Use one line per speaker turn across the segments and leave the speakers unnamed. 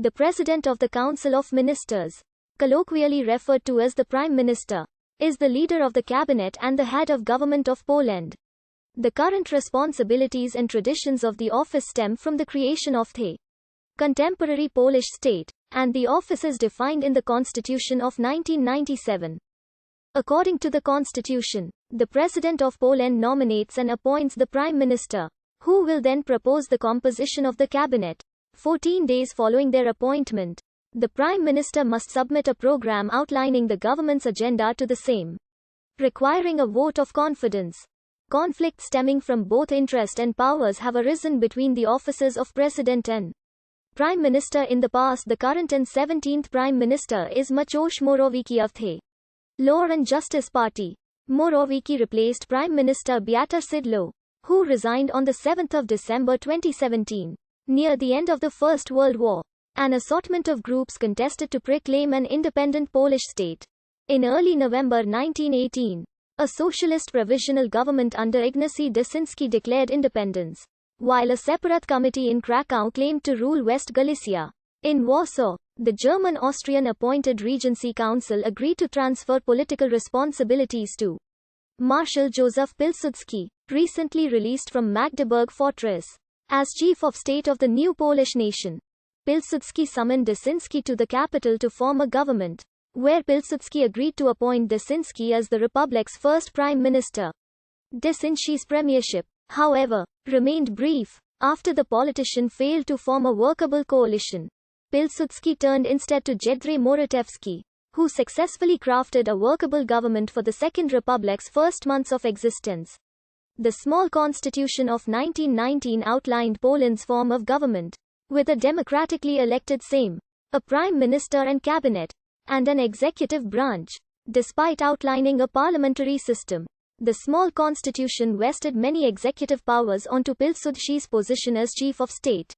The President of the Council of Ministers, colloquially referred to as the Prime Minister, is the leader of the cabinet and the head of government of Poland. The current responsibilities and traditions of the office stem from the creation of the contemporary Polish state, and the office is defined in the Constitution of 1997. According to the Constitution, the President of Poland nominates and appoints the Prime Minister, who will then propose the composition of the cabinet. 14 days following their appointment, the Prime Minister must submit a program outlining the government's agenda to the Sejm, requiring a vote of confidence. Conflicts stemming from both interest and powers have arisen between the offices of President and Prime Minister in the past. The current and 17th Prime Minister is Mateusz Morawiecki of the Law and Justice Party. Morawiecki replaced Prime Minister Beata Szydło, who resigned on 7 December 2017, near the end of the First World War. An assortment of groups contested to proclaim an independent Polish state. In early November 1918, a socialist provisional government under Ignacy Dyszyński declared independence, while a separate committee in Kraków claimed to rule West Galicia. In Warsaw, the German-Austrian appointed Regency Council agreed to transfer political responsibilities to Marshal Józef Pilsudski, recently released from Magdeburg Fortress. As chief of state of the new Polish nation, Pilsudski summoned Dyszyński to the capital to form a government, where Pilsudski agreed to appoint Dyszyński as the republic's first prime minister. Dyszyński's premiership, however, remained brief. After the politician failed to form a workable coalition, Pilsudski turned instead to Jędrzej Morawiecki, who successfully crafted a workable government for the Second Republic's first months of existence. The small constitution of 1919 outlined Poland's form of government, with a democratically elected Sejm, a prime minister and cabinet, and an executive branch. Despite outlining a parliamentary system, the small constitution vested many executive powers onto Pilsudski's position as chief of state.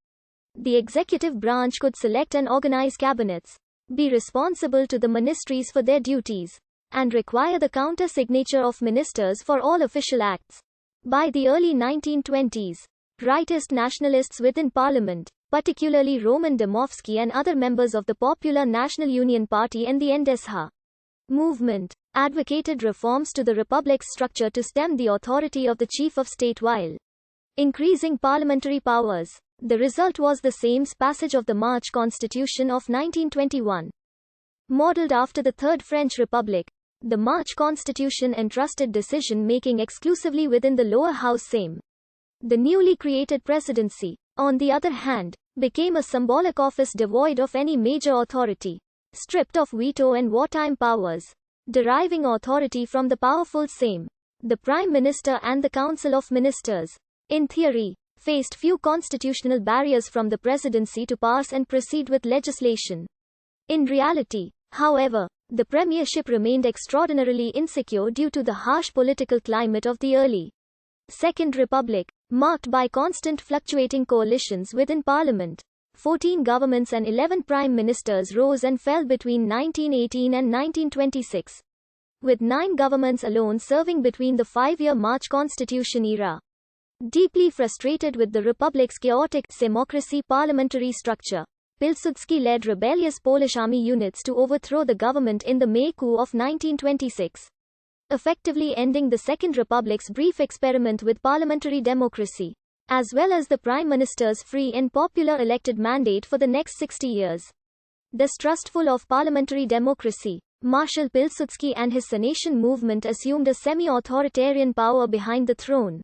The executive branch could select and organize cabinets, be responsible to the ministries for their duties, and require the counter-signature of ministers for all official acts. By the early 1920s, rightist nationalists within parliament, particularly Roman Dmowski and other members of the Popular National Union Party and the NDSH movement, advocated reforms to the republic's structure to stem the authority of the chief of state while increasing parliamentary powers. The result was the Sejm's passage of the March Constitution of 1921. Modeled after the Third French Republic, the March Constitution entrusted decision-making exclusively within the lower house Sejm. The newly created presidency, on the other hand, became a symbolic office devoid of any major authority, stripped of veto and wartime powers, deriving authority from the powerful Sejm. The Prime Minister and the Council of Ministers, in theory, faced few constitutional barriers from the presidency to pass and proceed with legislation. In reality, however, the premiership remained extraordinarily insecure due to the harsh political climate of the early Second Republic, marked by constant fluctuating coalitions within parliament. 14 governments and 11 prime ministers rose and fell between 1918 and 1926, with 9 governments alone serving between the 5-year March Constitution era. Deeply frustrated with the republic's chaotic democracy parliamentary structure, Pilsudski led rebellious Polish army units to overthrow the government in the May coup of 1926, effectively ending the Second Republic's brief experiment with parliamentary democracy, as well as the Prime Minister's free and popular elected mandate for the next 60 years. Distrustful of parliamentary democracy, Marshal Pilsudski and his Senation movement assumed a semi-authoritarian power behind the throne.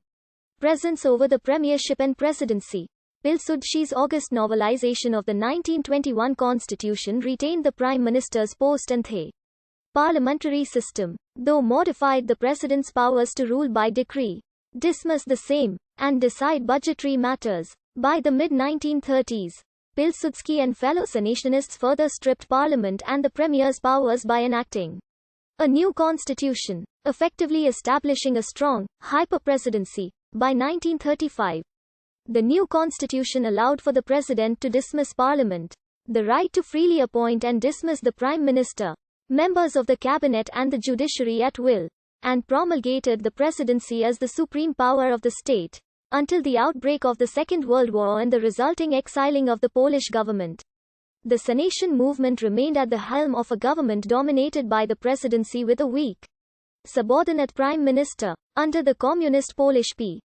Presence over the premiership and presidency. Pilsudski's August novelization of the 1921 constitution retained the prime minister's post and the parliamentary system, though modified the president's powers to rule by decree, dismiss the Sejm, and decide budgetary matters. By the mid-1930s, Pilsudski and fellow Senationists further stripped parliament and the premier's powers by enacting a new constitution, effectively establishing a strong, hyper-presidency. By 1935, the new constitution allowed for the president to dismiss parliament, the right to freely appoint and dismiss the prime minister, members of the cabinet and the judiciary at will, and promulgated the presidency as the supreme power of the state, until the outbreak of the Second World War and the resulting exiling of the Polish government. The Sanation movement remained at the helm of a government dominated by the presidency with a weak, subordinate prime minister. Under the communist Polish P.